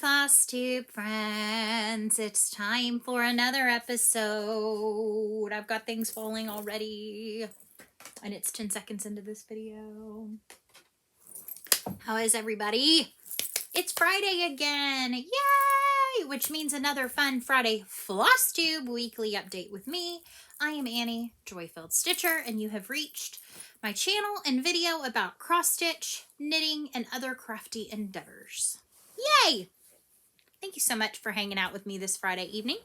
Flosstube friends, it's time for another episode. I've got things falling already, and it's 10 seconds into this video. How is everybody? It's Friday again, yay! Which means another fun Friday Flosstube weekly update with me. I am Annie, Joy-Filled Stitcher, and you have reached my channel and video about cross-stitch, knitting, and other crafty endeavors. Yay! Thank you so much for hanging out with me this Friday evening.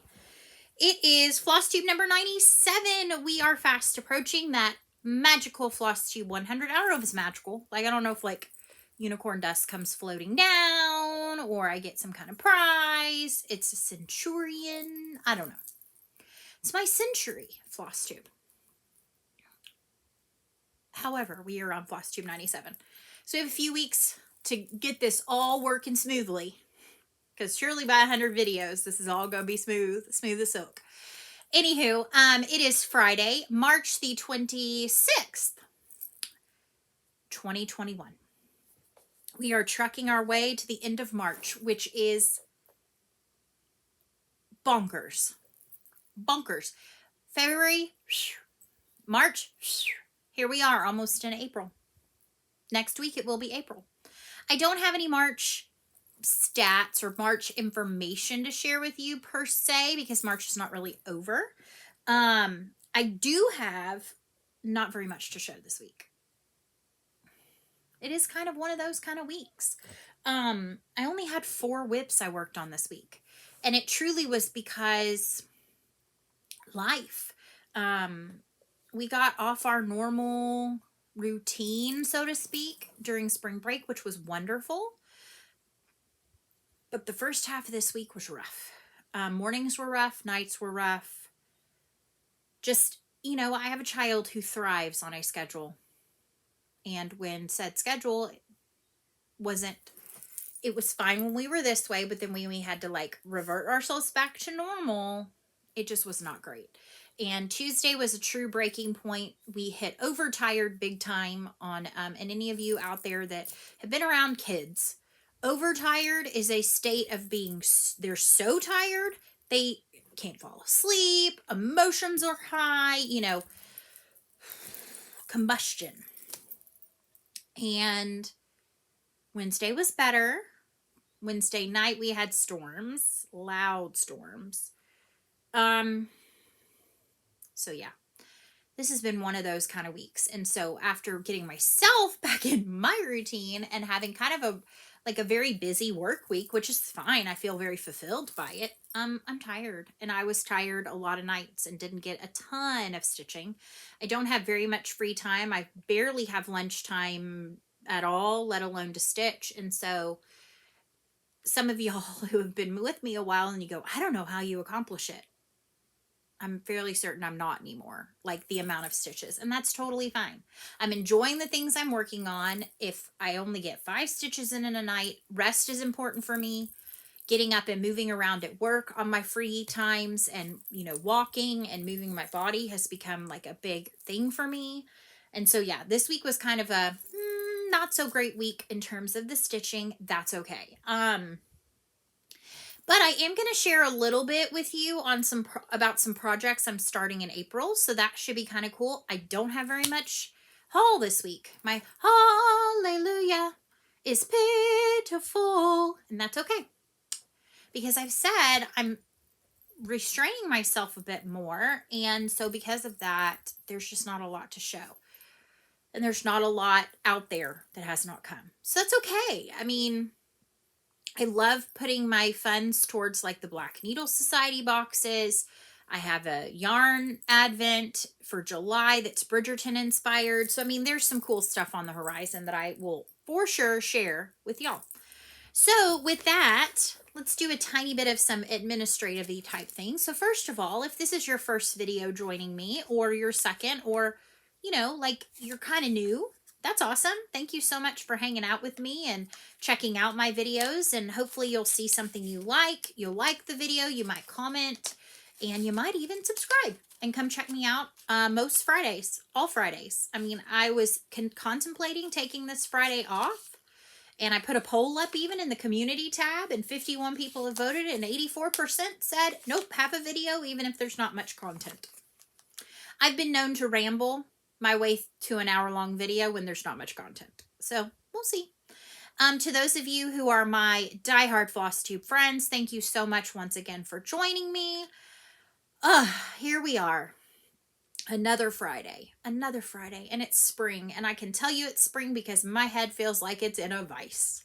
It is Flosstube number 97. We are fast approaching that magical Flosstube 100. I don't know if it's magical. I don't know if unicorn dust comes floating down or I get some kind of prize. It's a centurion. I don't know. It's my century Flosstube. However, we are on Flosstube 97. So we have a few weeks to get this all working smoothly. Because surely by 100 videos, this is all going to be smooth as silk. Anywho, it is Friday, March the 26th, 2021. We are trucking our way to the end of March, which is bonkers. Bonkers. February, March, here we are, almost in April. Next week, it will be April. I don't have any March stats or March information to share with you per se because March is not really over. I do have not very much to show this week. It is kind of one of those kind of weeks. I only had 4 whips I worked on this week, and it truly was because life. We got off our normal routine, so to speak, during spring break, which was wonderful. But the first half of this week was rough. Mornings were rough. Nights were rough. Just, I have a child who thrives on a schedule. And when said schedule it was fine when we were this way, but then when we had to revert ourselves back to normal, it just was not great. And Tuesday was a true breaking point. We hit overtired big time on, and any of you out there that have been around kids, overtired is a state of being, they're so tired, they can't fall asleep, emotions are high, combustion. And Wednesday was better. Wednesday night we had storms, loud storms. So yeah, this has been one of those kind of weeks. And so after getting myself back in my routine and having kind of a very busy work week, which is fine. I feel very fulfilled by it. I'm tired, and I was tired a lot of nights and didn't get a ton of stitching. I don't have very much free time. I barely have lunchtime at all, let alone to stitch. And so some of y'all who have been with me a while and you go, I don't know how you accomplish it. I'm fairly certain I'm not anymore, the amount of stitches, and that's totally fine. I'm enjoying the things I'm working on. If I only get 5 stitches in a night, rest is important for me. Getting up and moving around at work on my free times and, walking and moving my body has become a big thing for me. And so, yeah, this week was kind of a not so great week in terms of the stitching. That's okay. But I am going to share a little bit with you on about some projects I'm starting in April. So that should be kind of cool. I don't have very much haul this week. My hallelujah is pitiful. And that's okay. Because I've said I'm restraining myself a bit more. And so because of that, there's just not a lot to show. And there's not a lot out there that has not come. So that's okay. I mean, I love putting my funds towards the Black Needle Society boxes. I have a yarn advent for July that's Bridgerton inspired. So, I mean, there's some cool stuff on the horizon that I will for sure share with y'all. So with that, let's do a tiny bit of some administrative-y type things. So first of all, if this is your first video joining me or your second or, you're kind of new, that's awesome. Thank you so much for hanging out with me and checking out my videos, and hopefully you'll see something you like. You'll like the video, you might comment, and you might even subscribe and come check me out most Fridays, all Fridays. I mean, I was contemplating taking this Friday off And I put a poll up even in the community tab, and 51 people have voted, and 84% said, nope, have a video, even if there's not much content. I've been known to ramble my way to an hour-long video when there's not much content. So, we'll see. To those of you who are my diehard Flosstube friends, thank you so much once again for joining me. Here we are. Another Friday, and it's spring, and I can tell you it's spring because my head feels like it's in a vice.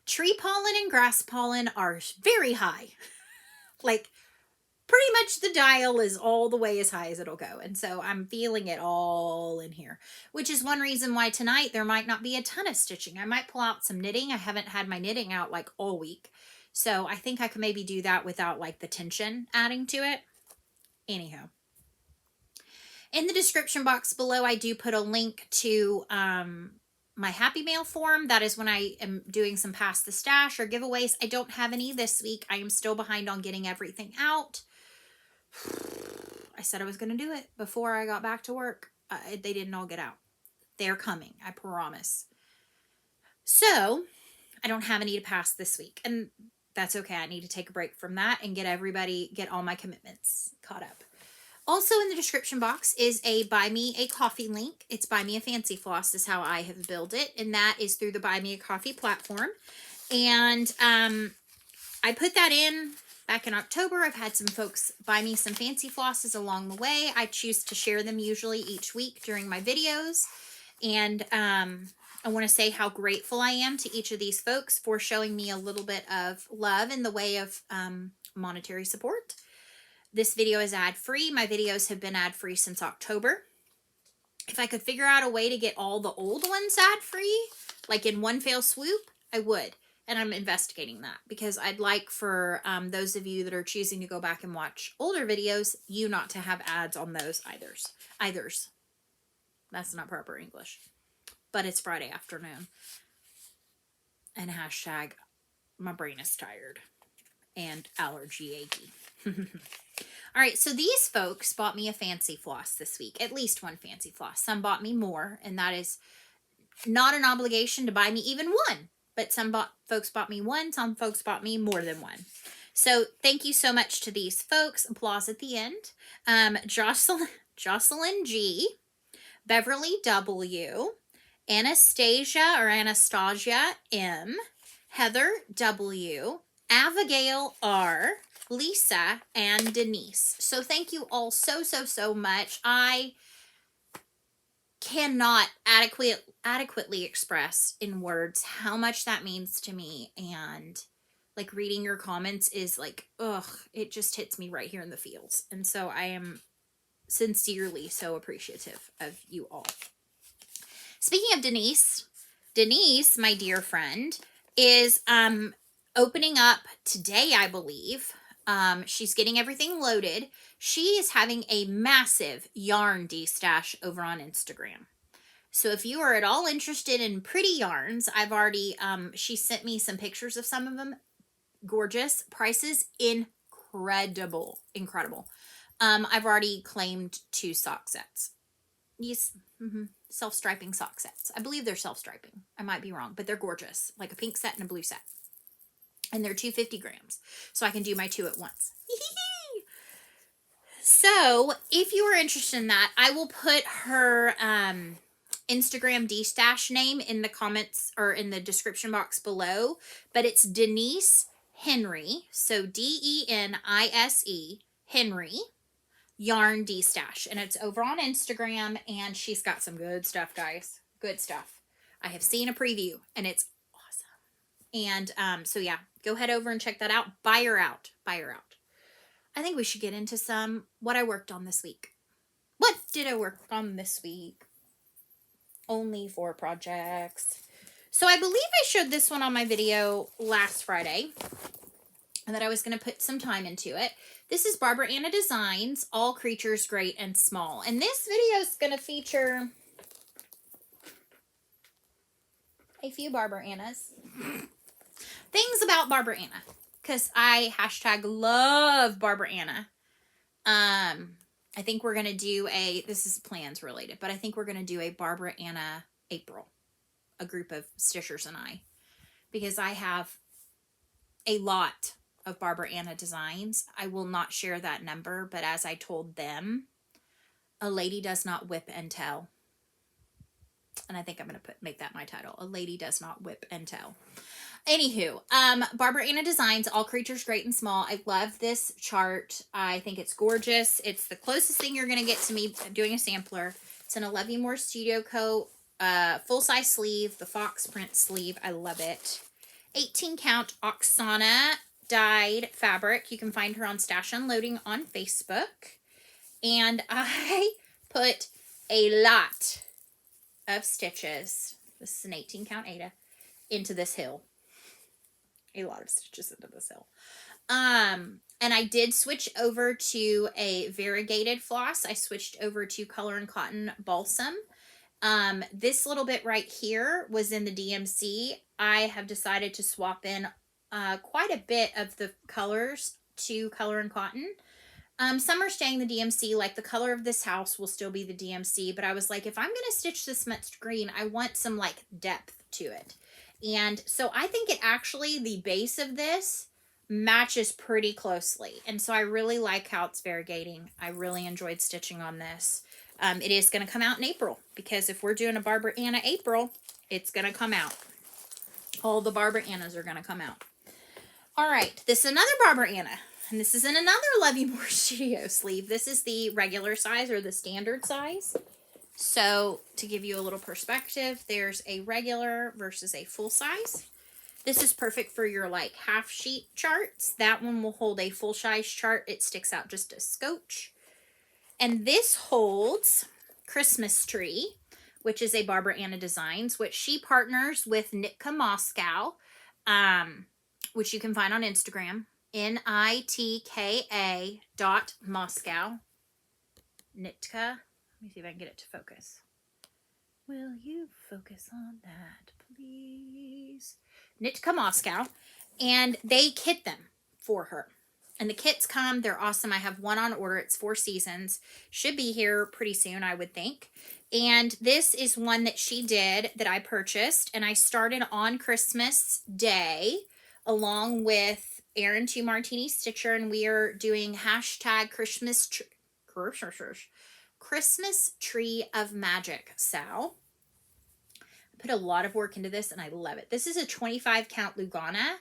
Tree pollen and grass pollen are very high. Like, pretty much the dial is all the way as high as it'll go, and so I'm feeling it all in here, which is one reason why tonight there might not be a ton of stitching. I might pull out some knitting. I haven't had my knitting out like all week, so I think I can maybe do that without like the tension adding to it. Anyhow. In the description box below, I do put a link to my Happy Mail form. That is when I am doing some Pass the Stash or giveaways. I don't have any this week. I am still behind on getting everything out. I said I was going to do it before I got back to work. They didn't all get out. They're coming, I promise. So, I don't have any to pass this week. And that's okay. I need to take a break from that and get all my commitments caught up. Also in the description box is a Buy Me a Coffee link. It's Buy Me a Fancy Floss is how I have built it. And that is through the Buy Me a Coffee platform. And I put that in back in October. I've had some folks buy me some fancy flosses along the way. I choose to share them usually each week during my videos. And I want to say how grateful I am to each of these folks for showing me a little bit of love in the way of monetary support. This video is ad-free. My videos have been ad-free since October. If I could figure out a way to get all the old ones ad-free, like in one fell swoop, I would. And I'm investigating that because I'd like for those of you that are choosing to go back and watch older videos, you not to have ads on those either's. That's not proper English. But it's Friday afternoon. And hashtag, my brain is tired. And allergy achy. All right, so these folks bought me a fancy floss this week. At least one fancy floss. Some bought me more, and that is not an obligation to buy me even one. But some folks bought me one, some folks bought me more than one. So thank you so much to these folks. Applause at the end. Jocelyn G, Beverly W, Anastasia M, Heather W, Abigail R, Lisa, and Denise. So thank you all so much. I cannot adequately express in words how much that means to me, and like reading your comments is like, it just hits me right here in the feels. And so I am sincerely so appreciative of you all. Speaking of Denise, my dear friend, is opening up today, I believe. She's getting everything loaded. She is having a massive yarn de-stash over on Instagram. So if you are at all interested in pretty yarns, I've already, she sent me some pictures of some of them. Gorgeous. Prices incredible. I've already claimed 2 sock sets. Yes. Self-striping sock sets. I believe they're self-striping. I might be wrong, but they're gorgeous. Like a pink set and a blue set. And they're 250 grams. So I can do my 2 at once. So if you are interested in that, I will put her Instagram de-stash name in the comments or in the description box below. But it's Denise Henry. So Denise Henry Yarn de-stash. And it's over on Instagram. And she's got some good stuff, guys. Good stuff. I have seen a preview and it's awesome. And so yeah, go head over and check that out. Buy her out. I think we should get into what I worked on this week. What did I work on this week? Only 4 projects. So I believe I showed this one on my video last Friday. And that I was going to put some time into it. This is Barbara Anna Designs, All Creatures Great and Small. And this video is going to feature a few Barbara Annas. Things about Barbara Anna. Because I #love Barbara Anna. I think we're going to do this is plans related, but I think we're going to do a Barbara Anna April a group of stitchers and I, because I have a lot of Barbara Anna designs. I will not share that number, but as I told them, a lady does not whip and tell. And I think I'm going to make that my title. A lady does not whip and tell. Anywho, Barbara Anna Designs, All Creatures Great and Small. I love this chart. I think it's gorgeous. It's the closest thing you're going to get to me doing a sampler. It's an 11 More Studio Coat, full-size sleeve, the fox print sleeve. I love it. 18 count Oksana dyed fabric. You can find her on Stash Unloading on Facebook. And I put a lot of stitches, this is an 18 count Ada, into this hill. A lot of stitches into this hill. And I did switch over to a variegated floss. I switched over to Color and Cotton Balsam. This little bit right here was in the DMC. I have decided to swap in quite a bit of the colors to Color and Cotton. Some are staying the DMC, like the color of this house will still be the DMC, but I was like, if I'm going to stitch this much green, I want some like depth to it. And so I think it actually, the base of this matches pretty closely. And so I really like how it's variegating. I really enjoyed stitching on this. It is going to come out in April, because if we're doing a Barbara Anna April, it's going to come out. All the Barbara Annas are going to come out. All right, this is another Barbara Anna. And this is in another Love You More Studio sleeve. This is the regular size, or the standard size. So to give you a little perspective, there's a regular versus a full size. This is perfect for your like half sheet charts. That one will hold a full size chart. It sticks out just a scotch. And this holds Christmas Tree, which is a Barbara Anna Designs, which she partners with Nitka Moscow, which you can find on Instagram. NITKA.Moscow. Nitka. Let me see if I can get it to focus. Will you focus on that, please? Nitka Moscow. And they kit them for her. And the kits come. They're awesome. I have one on order. It's 4 seasons. Should be here pretty soon, I would think. And this is one that she did that I purchased. And I started on Christmas Day along with Erin 2 Martini Stitcher, and we are doing hashtag Christmas Tree of Magic, Sal. I put a lot of work into this, and I love it. This is a 25 count Lugana.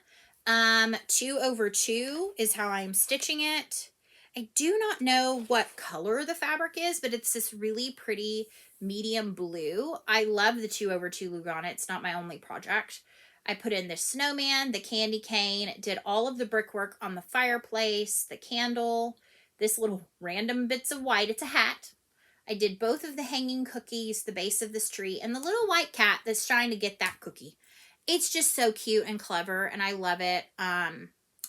2/2 is how I'm stitching it. I do not know what color the fabric is, but it's this really pretty medium blue. I love the 2/2 Lugana. It's not my only project. I put in the snowman, the candy cane, did all of the brickwork on the fireplace, the candle, this little random bits of white. It's a hat. I did both of the hanging cookies, the base of this tree, and the little white cat that's trying to get that cookie. It's just so cute and clever, and I love it.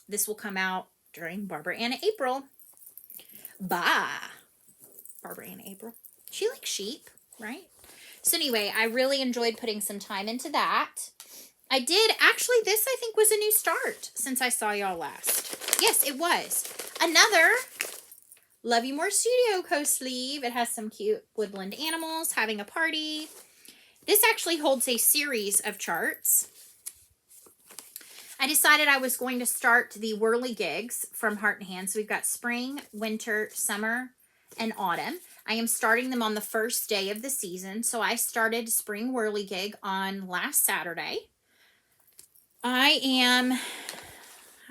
This will come out during Barbara Anna April. Bye. Barbara Anna April. She likes sheep, right? So anyway, I really enjoyed putting some time into that. I did, actually, this I think was a new start since I saw y'all last. Yes, it was. Another Love You More Studio Co sleeve. It has some cute woodland animals having a party. This actually holds a series of charts. I decided I was going to start the whirligigs from Heart and Hand. So we've got spring, winter, summer, and autumn. I am starting them on the first day of the season. So I started spring whirligig on last Saturday. How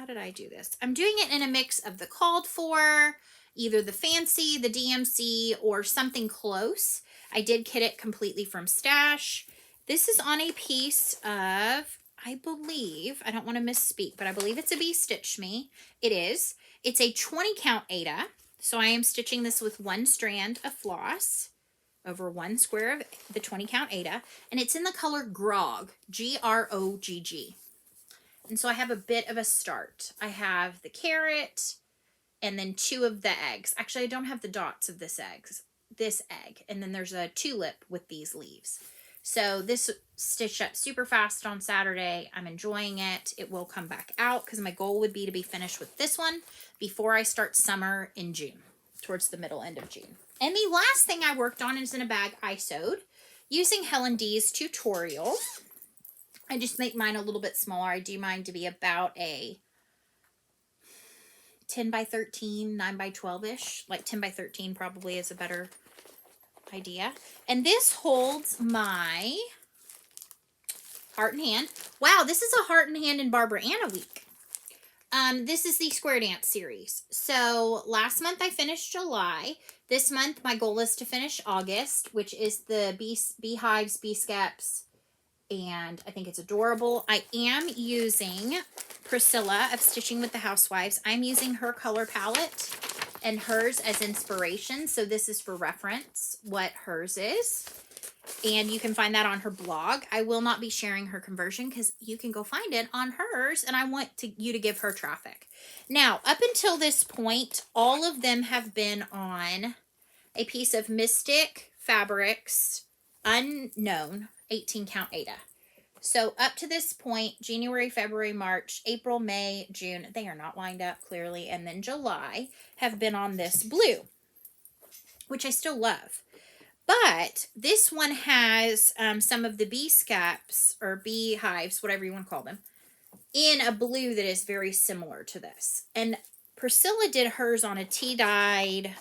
did I do this? I'm doing it in a mix of the called for, either the fancy, the DMC, or something close. I did kit it completely from Stash. This is on a piece of, I believe, I don't want to misspeak, but I believe it's a Bee Stitch Me. It is. It's a 20 count Ada. So I am stitching this with 1 strand of floss over 1 square of the 20 count Ada. And it's in the color Grog, Grogg. And so I have a bit of a start. I have the carrot and then 2 of the eggs. Actually, I don't have the dots of this egg. And then there's a tulip with these leaves. So this stitched up super fast on Saturday. I'm enjoying it. It will come back out because my goal would be to be finished with this one before I start summer in June, towards the middle end of June. And the last thing I worked on is in a bag I sewed using Helen D's tutorial. I just make mine a little bit smaller. I do mine to be about a 10 by 13, 9 by 12-ish. Like 10 by 13 probably is a better idea. And this holds my Heart and Hand. Wow, this is a Heart and Hand in Barbara Anna week. This is the Square Dance series. So last month I finished July. This month my goal is to finish August, which is the beehives, bee skeps, and I think it's adorable. I am using Priscilla of Stitching with the Housewives. I'm using her color palette and hers as inspiration. So this is for reference what hers is. And you can find that on her blog. I will not be sharing her conversion because you can go find it on hers, and I want you to give her traffic. Now, up until this point, all of them have been on a piece of Mystic Fabrics Unknown 18 count Aida. So up to this point, January, February, March, April, May, June, they are not lined up clearly, and then July have been on this blue, which I still love. But this one has some of the bee skeps or beehives, whatever you want to call them, in a blue that is very similar to this. And Priscilla did hers on a tea-dyed,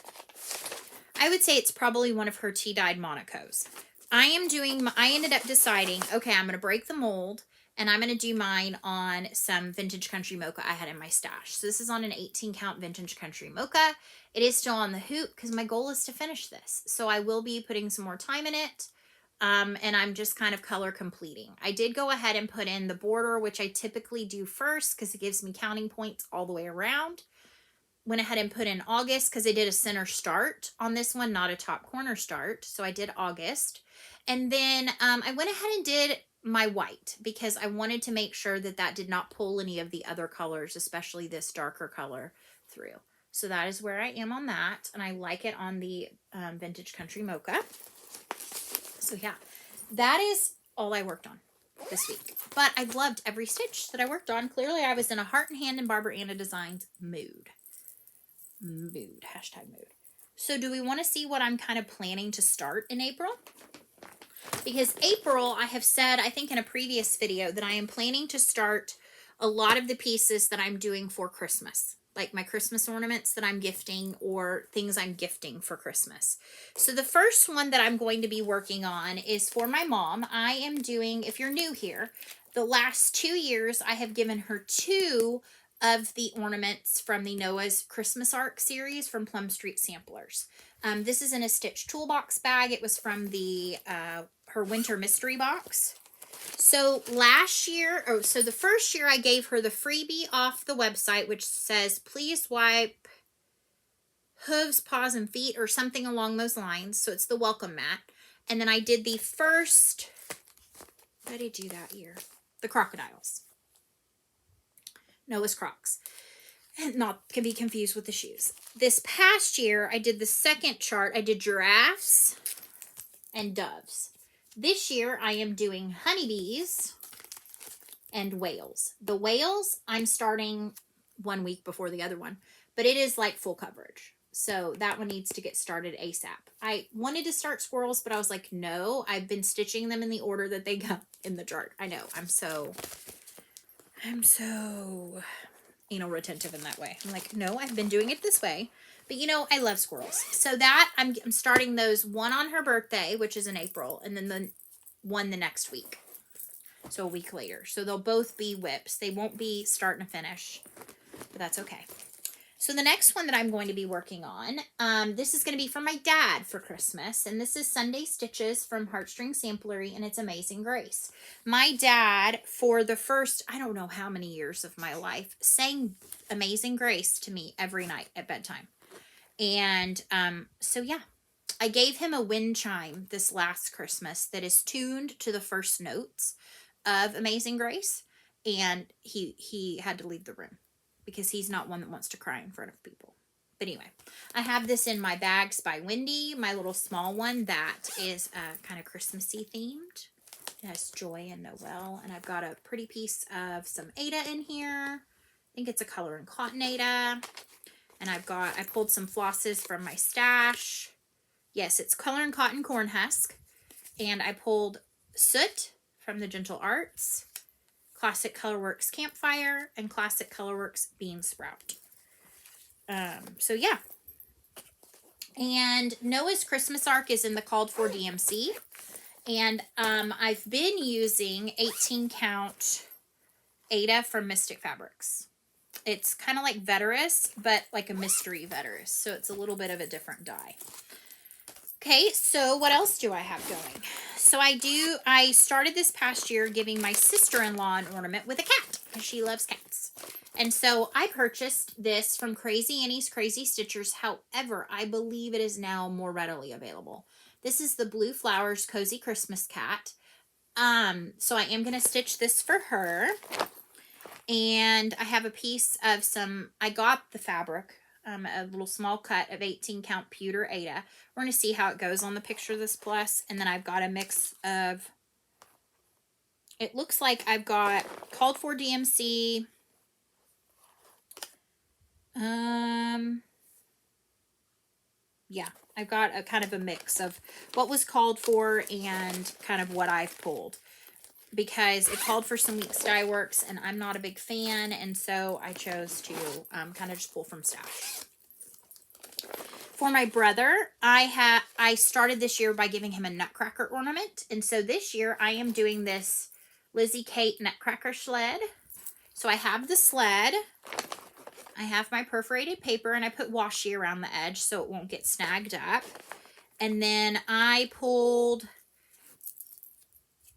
I would say it's probably one of her tea-dyed Monacos. I ended up deciding, okay, I'm going to break the mold, and I'm going to do mine on some Vintage Country Mocha I had in my stash. So this is on an 18 count Vintage Country Mocha. It is still on the hoop because my goal is to finish this. So I will be putting some more time in it. And I'm just kind of color completing. I did go ahead and put in the border, which I typically do first because it gives me counting points all the way around. Went ahead and put in August because I did a center start on this one, not a top corner start. So I did August. And then I went ahead and did my white because I wanted to make sure that that did not pull any of the other colors, especially this darker color, through. So that is where I am on that, and I like it on the Vintage Country Mocha. So yeah, that is all I worked on this week. But I loved every stitch that I worked on. Clearly, I was in a Heart and Hand and Barbara Anna Designs mood. Hashtag mood. So do we want to see what I'm kind of planning to start in April? Because April, I have said, I think in a previous video, that I am planning to start a lot of the pieces that I'm doing for Christmas. Like my Christmas ornaments that I'm gifting or things I'm gifting for Christmas. So the first one that I'm going to be working on is for my mom. I am doing, if you're new here, the last 2 years I have given her 2 of the ornaments from the Noah's Christmas Arc series from Plum Street Samplers. This is in a Stitch Toolbox bag. It was from the her Winter Mystery Box. So so the first year I gave her the freebie off the website, which says, please wipe hooves, paws, and feet, or something along those lines. So it's the welcome mat. And then I did the first, what did I do that year? The crocodiles. Noah's Crocs. And not can be confused with the shoes. This past year, I did the second chart. I did giraffes and doves. This year, I am doing honeybees and whales. The whales, I'm starting 1 week before the other one, but it is like full coverage. So that one needs to get started ASAP. I wanted to start squirrels, but I was like, no, I've been stitching them in the order that they got in the chart. I know, I'm so anal retentive in that way. I'm like, no, I've been doing it this way. But you know, I love squirrels. So that I'm starting those, one on her birthday, which is in April, and then the one the next week. So a week later. So they'll both be whips. They won't be start and finish, but that's okay. So the next one that I'm going to be working on, this is going to be for my dad for Christmas. And this is Sunday Stitches from Heartstring Samplery, and it's Amazing Grace. My dad, for the first, I don't know how many years of my life, sang Amazing Grace to me every night at bedtime. And so yeah, I gave him a wind chime this last Christmas that is tuned to the first notes of Amazing Grace. And he had to leave the room, because he's not one that wants to cry in front of people. But anyway, I have this in my bags by Wendy, my little small one that is kind of Christmassy themed. It has Joy and Noel, and I've got a pretty piece of some Aida in here. I think it's a color and cotton Aida. And I pulled some flosses from my stash. Yes, it's color and cotton corn husk. And I pulled soot from the Gentle Arts. Classic Colorworks Campfire, and Classic Colorworks Bean Sprout. So yeah. And Noah's Christmas Ark is in the called for DMC. And I've been using 18 count Ada from Mystic Fabrics. It's kind of like Veterus, but like a mystery Veterus. So it's a little bit of a different dye. Okay, so what else do I have going? So I started this past year giving my sister-in-law an ornament with a cat because she loves cats. And so I purchased this from Crazy Annie's Crazy Stitchers. However, I believe it is now more readily available. This is the Blue Flowers Cozy Christmas Cat. So I am going to stitch this for her. And I have a piece of I got the fabric, a little small cut of 18 count pewter Ada. We're going to see how it goes on the picture of this plus. And then I've got a mix of, it looks like I've got called for DMC. Yeah, I've got a kind of a mix of what was called for and kind of what I've pulled, because it called for some Weeks Dye Works and I'm not a big fan, and so I chose to kind of just pull from stash. For my brother, I started this year by giving him a Nutcracker ornament, and so this year I am doing this Lizzie Kate Nutcracker sled. So I have the sled, I have my perforated paper, and I put washi around the edge so it won't get snagged up. And then I pulled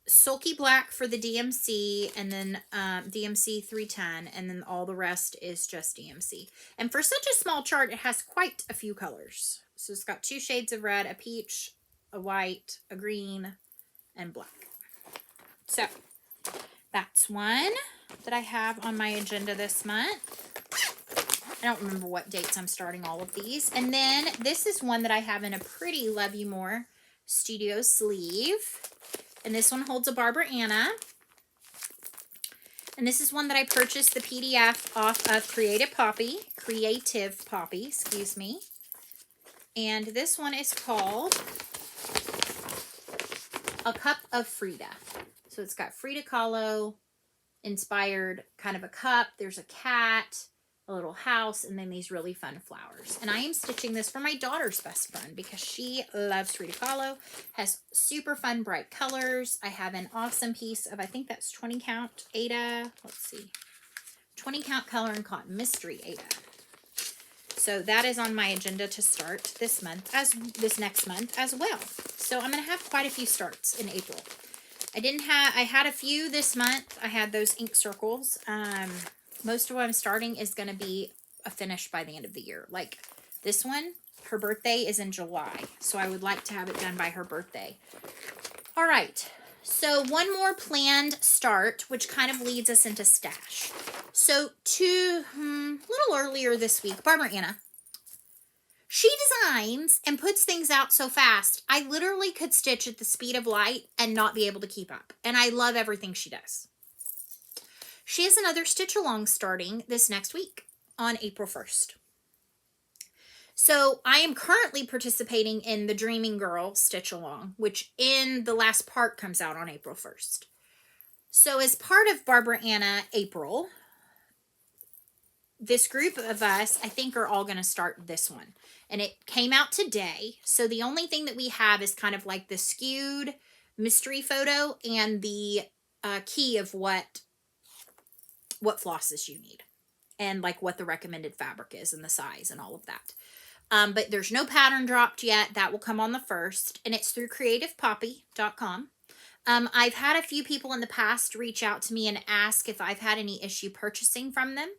Sulky Black for the DMC, and then DMC 310, and then all the rest is just DMC. And for such a small chart, it has quite a few colors. So it's got 2 shades of red, a peach, a white, a green, and black. So that's one that I have on my agenda this month. I don't remember what dates I'm starting all of these. And then this is one that I have in a pretty Love You More Studio sleeve. And this one holds a Barbara Anna. And this is one that I purchased the PDF off of Creative Poppy, excuse me. And this one is called A Cup of Frida. So it's got Frida Kahlo inspired kind of a cup. There's a cat, a little house, and then these really fun flowers. And I am stitching this for my daughter's best friend because she loves Frida Kahlo, has super fun bright colors. I have an awesome piece of, I think that's 20 count Ada. Let's see, 20 count color and cotton mystery Ada. So that is on my agenda to start this next month as well. So I'm going to have quite a few starts in April. I had a few this month. I had those ink circles. Most of what I'm starting is going to be a finish by the end of the year. Like this one, her birthday is in July. So I would like to have it done by her birthday. All right. So one more planned start, which kind of leads us into stash. So a little earlier this week, Barbara Anna, she designs and puts things out so fast. I literally could stitch at the speed of light and not be able to keep up. And I love everything she does. She has another stitch along starting this next week on April 1st. So I am currently participating in the Dreaming Girl stitch along, which in the last part comes out on April 1st. So as part of Barbara Anna April, this group of us, I think, are all going to start this one. And it came out today. So the only thing that we have is kind of like the skewed mystery photo and the key of what flosses you need. And like what the recommended fabric is and the size and all of that. But there's no pattern dropped yet. That will come on the 1st. And it's through creativepoppy.com. I've had a few people in the past reach out to me and ask if I've had any issue purchasing from them.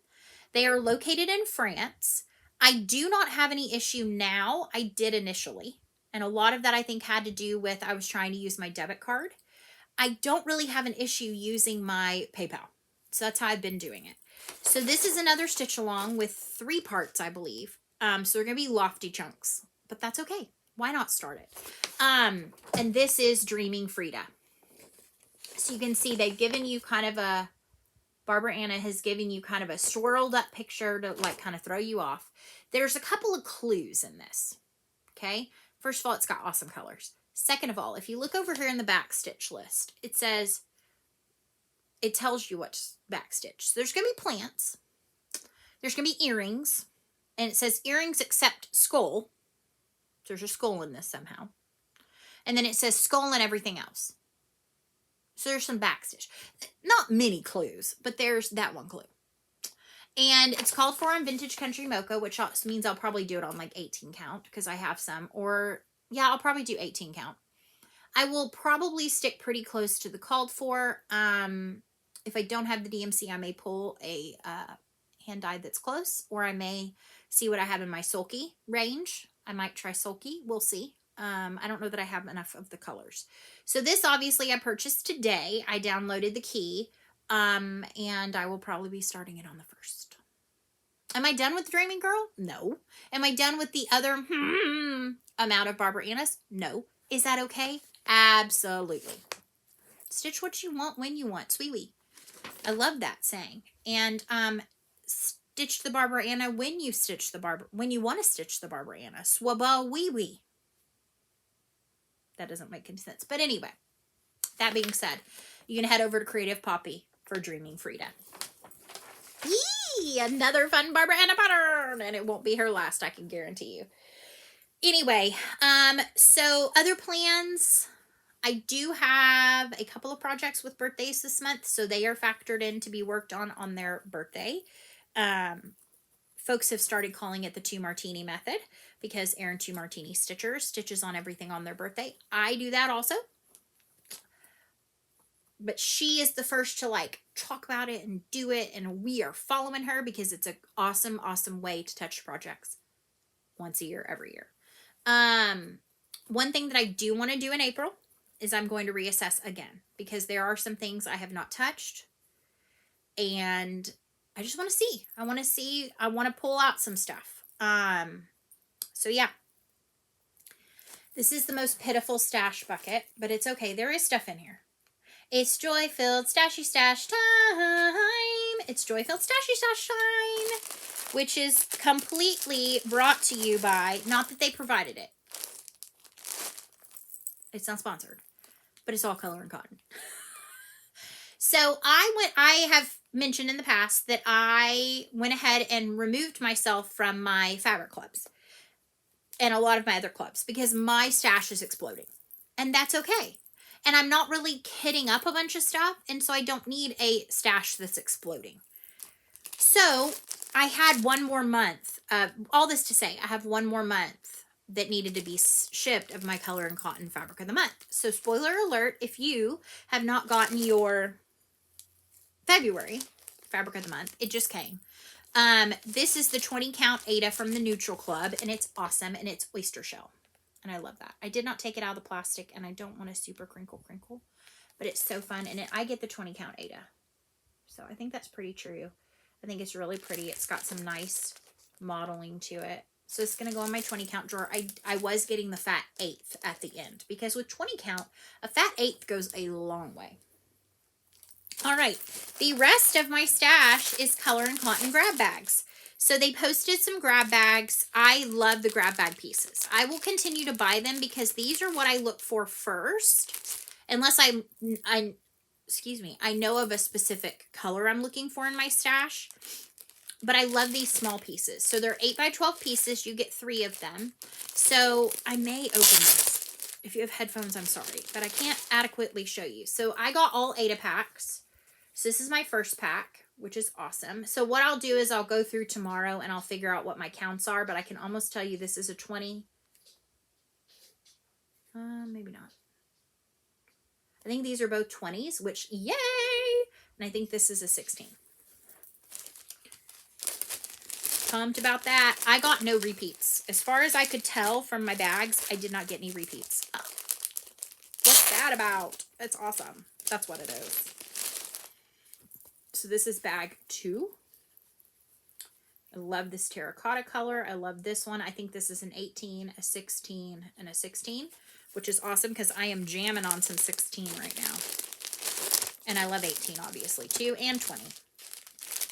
They are located in France. I do not have any issue now. I did initially. And a lot of that I think had to do with I was trying to use my debit card. I don't really have an issue using my PayPal. So that's how I've been doing it. So this is another stitch along with 3 parts, I believe. So they're going to be lofty chunks. But that's okay. Why not start it? And this is Dreaming Frida. So you can see they've given you kind of a, Barbara Anna has given you kind of a swirled up picture to like kind of throw you off. There's a couple of clues in this. Okay. First of all, it's got awesome colors. Second of all, if you look over here in the back stitch list, it says it tells you what's backstitched. So there's going to be plants. There's going to be earrings. And it says earrings except skull. So there's a skull in this somehow. And then it says skull and everything else. So there's some backstitch. Not many clues, but there's that one clue. And it's called for on Vintage Country Mocha, which means I'll probably do it on like 18 count because I have some. Or, yeah, I'll probably do 18 count. I will probably stick pretty close to the called for. If I don't have the DMC, I may pull a hand dyed that's close. Or I may see what I have in my Sulky range. I might try Sulky. We'll see. I don't know that I have enough of the colors. So this obviously I purchased today. I downloaded the key. And I will probably be starting it on the 1st. Am I done with Dreaming Girl? No. Am I done with the other amount of Barbara Anna's? No. Is that okay? Absolutely. Stitch what you want when you want. Sweet wee. I love that saying. And stitch the Barbara Anna when you stitch the when you want to stitch the Barbara Anna. Swaba wee wee. That doesn't make any sense. But anyway, that being said, you can head over to Creative Poppy for Dreaming Frida. Yee! Another fun Barbara Anna pattern! And it won't be her last, I can guarantee you. Anyway, so other plans. I do have a couple of projects with birthdays this month, so they are factored in to be worked on their birthday. Folks have started calling it the 2 Martini method because Erin 2 Martini Stitcher stitches on everything on their birthday. I do that also. But she is the first to like talk about it and do it, and we are following her because it's an awesome, awesome way to touch projects once a year, every year. One thing that I do want to do in April is I'm going to reassess again because there are some things I have not touched, and I just want to see. I want to see. I want to pull out some stuff. So yeah. This is the most pitiful stash bucket, but it's okay. There is stuff in here. It's joy-filled stashy stash time. It's joy-filled stashy stash time, which is completely brought to you by, not that they provided it. It's not sponsored, but it's all color and cotton. So I have mentioned in the past that I went ahead and removed myself from my fabric clubs and a lot of my other clubs because my stash is exploding, and that's okay. And I'm not really hitting up a bunch of stuff, and so I don't need a stash that's exploding. So I had one more month. All this to say, I have one more month that needed to be shipped of my color and cotton fabric of the month. So spoiler alert, if you have not gotten your February fabric of the month, it just came. This is the 20 count Ada from the Neutral Club, and it's awesome, and it's oyster shell. And I love that. I did not take it out of the plastic, and I don't want to super crinkle, but it's so fun. And I get the 20 count Ada. So I think that's pretty true. I think it's really pretty. It's got some nice modeling to it. So it's going to go in my 20 count drawer. I was getting the fat 1/8 at the end because with 20 count, a fat 1/8 goes a long way. All right. The rest of my stash is color and cotton grab bags. So they posted some grab bags. I love the grab bag pieces. I will continue to buy them because these are what I look for first. Unless I know of a specific color I'm looking for in my stash. But I love these small pieces. So they're 8 by 12 pieces. You get 3 of them. So I may open these. If you have headphones, I'm sorry. But I can't adequately show you. So I got all Ada packs. So this is my first pack, which is awesome. So what I'll do is I'll go through tomorrow and I'll figure out what my counts are, but I can almost tell you this is a 20. Maybe not. I think these are both 20s, which yay! And I think this is a 16. Pumped about that. I got no repeats. As far as I could tell from my bags, I did not get any repeats. What's that about? It's awesome. That's what it is. So this is bag 2. I love this terracotta color. I love this one. I think this is an 18, a 16, and a 16, which is awesome because I am jamming on some 16 right now. And I love 18, obviously, too, and 20.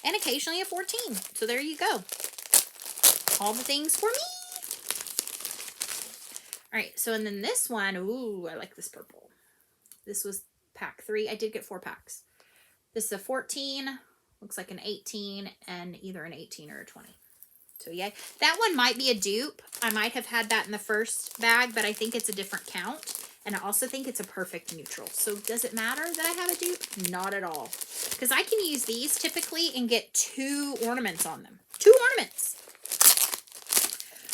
And occasionally a 14. So there you go. All the things for me. All right, so and then this one, ooh, I like this purple. This was pack 3. I did get 4 packs. This is a 14, looks like an 18, and either an 18 or a 20. So yeah, that one might be a dupe. I might have had that in the first bag, but I think it's a different count. And I also think it's a perfect neutral. So does it matter that I have a dupe? Not at all. Because I can use these typically and get 2 ornaments on them. 2 ornaments.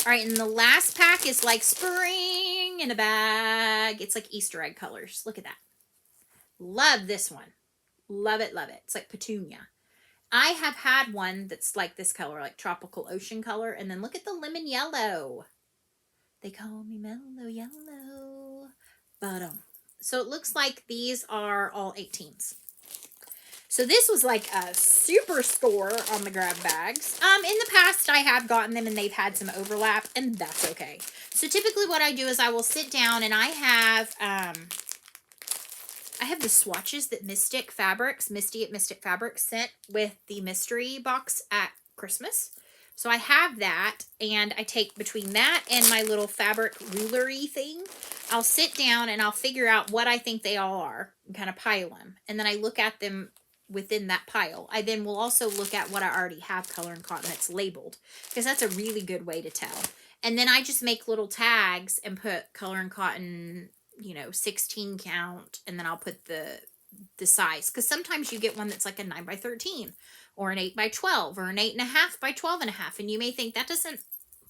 All right, and the last pack is like spring in a bag. It's like Easter egg colors. Look at that. Love this one. Love it, love it. It's like petunia. I have had one that's like this color, like tropical ocean color. And then look at the lemon yellow. They call me mellow yellow. So it looks like these are all 18s. So this was like a super score on the grab bags. In the past, I have gotten them and they've had some overlap, and that's okay. So typically what I do is I will sit down and I have the swatches that Misty at Mystic Fabrics sent with the mystery box at Christmas. So I have that, and I take between that and my little fabric ruler-y thing, I'll sit down and I'll figure out what I think they all are and kind of pile them. And then I look at them within that pile. I then will also look at what I already have color and cotton that's labeled, because that's a really good way to tell. And then I just make little tags and put color and cotton, you know, 16 count, and then I'll put the size, because sometimes you get one that's like a 9 by 13 or an 8 by 12 or an 8.5 by 12.5, and you may think that doesn't,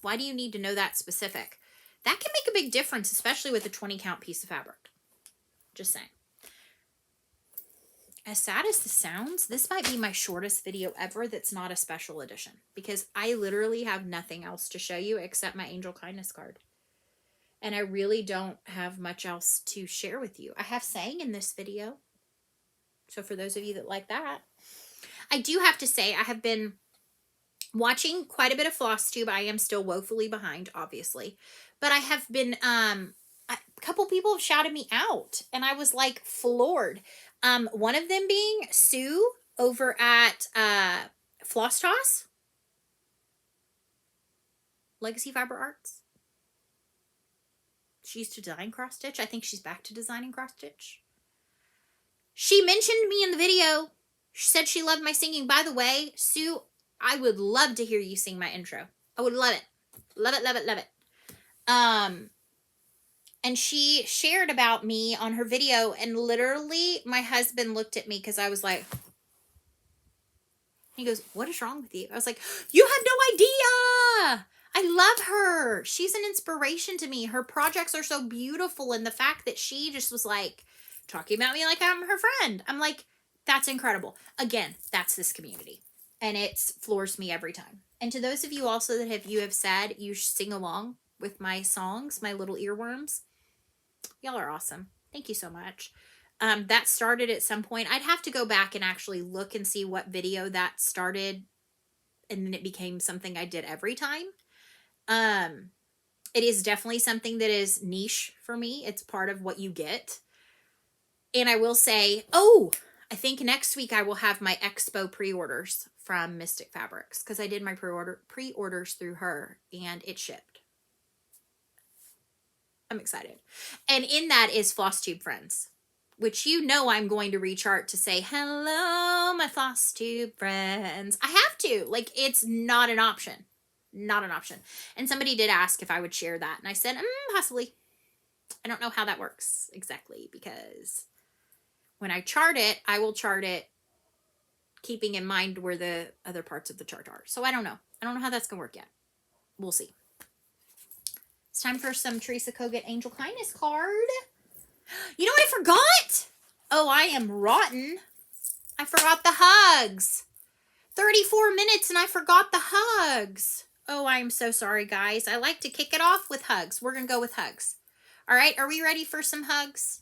why do you need to know that specific? That can make a big difference, especially with a 20 count piece of fabric. Just saying. As sad as this sounds, this might be my shortest video ever that's not a special edition, because I literally have nothing else to show you except my Angel Kindness card. And I really don't have much else to share with you. I have sang in this video. So for those of you that like that. I do have to say, I have been watching quite a bit of Flosstube. I am still woefully behind, obviously. But I have been, a couple people have shouted me out. And I was like floored. One of them being Sue over at Floss Toss. Legacy Fiber Arts. She used to design cross stitch. I think she's back to designing cross stitch. She mentioned me in the video. She said she loved my singing. By the way, Sue, I would love to hear you sing my intro. I would love it. Love it, love it, love it. And she shared about me on her video, and literally my husband looked at me because I was like, he goes, "What is wrong with you?" I was like, "You have no idea. I love her. She's an inspiration to me. Her projects are so beautiful." And the fact that she just was like talking about me like I'm her friend. I'm like, that's incredible. Again, that's this community. And it floors me every time. And to those of you also that have said you sing along with my songs, my little earworms, y'all are awesome. Thank you so much. That started at some point. I'd have to go back and actually look and see what video that started. And then it became something I did every time. It is definitely something that is niche for me. It's part of what you get. And I will say, I think next week I will have my Expo pre-orders from Mystic Fabrics, because I did my pre-orders through her and it shipped. I'm excited. And in that is Flosstube friends, which you know I'm going to rechart to say, "Hello, my Flosstube friends." I have to. Like, it's not an option. Not an option. And somebody did ask if I would share that. And I said, possibly. I don't know how that works exactly, because when I chart it, I will chart it keeping in mind where the other parts of the chart are. So I don't know. I don't know how that's going to work yet. We'll see. It's time for some Teresa Kogut Angel Kindness card. You know what I forgot? Oh, I am rotten. I forgot the hugs. 34 minutes and I forgot the hugs. Oh, I'm so sorry, guys. I like to kick it off with hugs. We're going to go with hugs. All right. Are we ready for some hugs?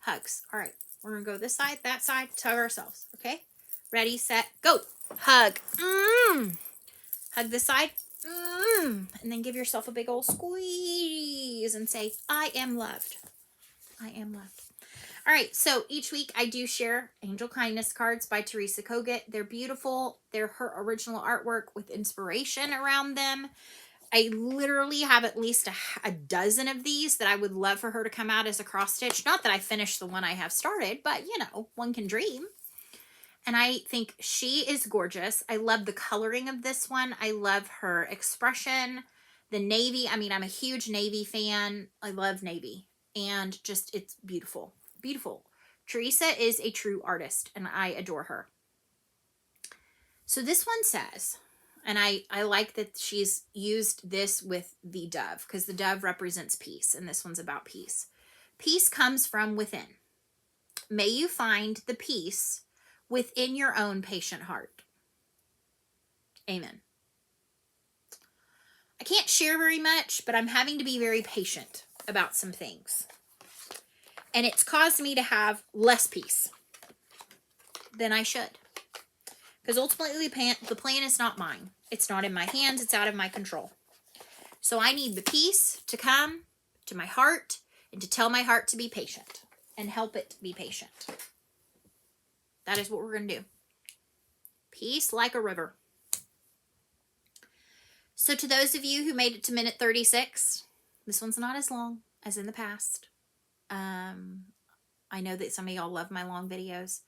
Hugs. All right. We're going to go this side, that side, tug ourselves. Okay. Ready, set, go. Hug. Hug this side. And then give yourself a big old squeeze and say, "I am loved. I am loved." All right, so each week I do share Angel Kindness cards by Teresa Kogut. They're beautiful. They're her original artwork with inspiration around them. I literally have at least a dozen of these that I would love for her to come out as a cross stitch. Not that I finished the one I have started, but you know, one can dream. And I think she is gorgeous. I love the coloring of this one. I love her expression. The navy, I mean, I'm a huge navy fan. I love navy. And just, it's beautiful. Beautiful. Teresa is a true artist, and I adore her. So this one says, and I like that she's used this with the dove, because the dove represents peace, and this one's about peace. Peace comes from within. May you find the peace within your own patient heart. Amen. I can't share very much, but I'm having to be very patient about some things. And it's caused me to have less peace than I should. Because ultimately, the plan is not mine. It's not in my hands. It's out of my control. So I need the peace to come to my heart and to tell my heart to be patient and help it be patient. That is what we're going to do. Peace like a river. So to those of you who made it to minute 36, this one's not as long as in the past. I know that some of y'all love my long videos.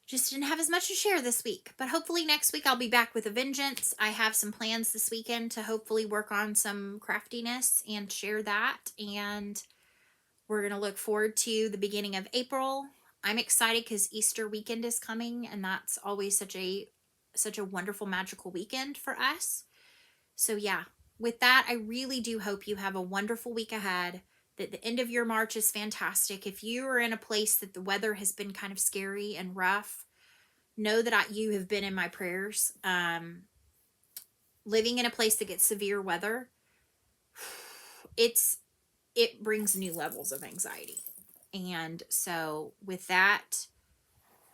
Just didn't have as much to share this week. But hopefully next week I'll be back with a vengeance. I have some plans this weekend to hopefully work on some craftiness and share that. And we're going to look forward to the beginning of April. I'm excited because Easter weekend is coming, and that's always such a wonderful, magical weekend for us. So yeah, with that, I really do hope you have a wonderful week ahead, that the end of your March is fantastic. If you are in a place that the weather has been kind of scary and rough, know that you have been in my prayers. Living in a place that gets severe weather, it brings new levels of anxiety. And so with that,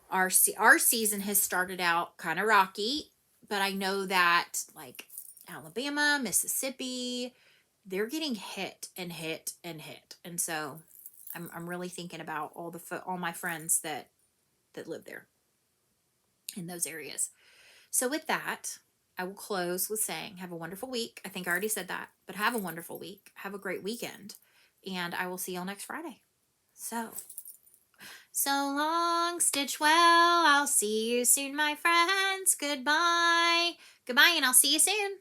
our season has started out kind of rocky, but I know that like Alabama, Mississippi, they're getting hit and hit and hit. And so I'm really thinking about all my friends that live there in those areas. So with that, I will close with saying, have a wonderful week. I think I already said that, but have a wonderful week. Have a great weekend. And I will see y'all next Friday. So long, stitch well. I'll see you soon, my friends. Goodbye. Goodbye, and I'll see you soon.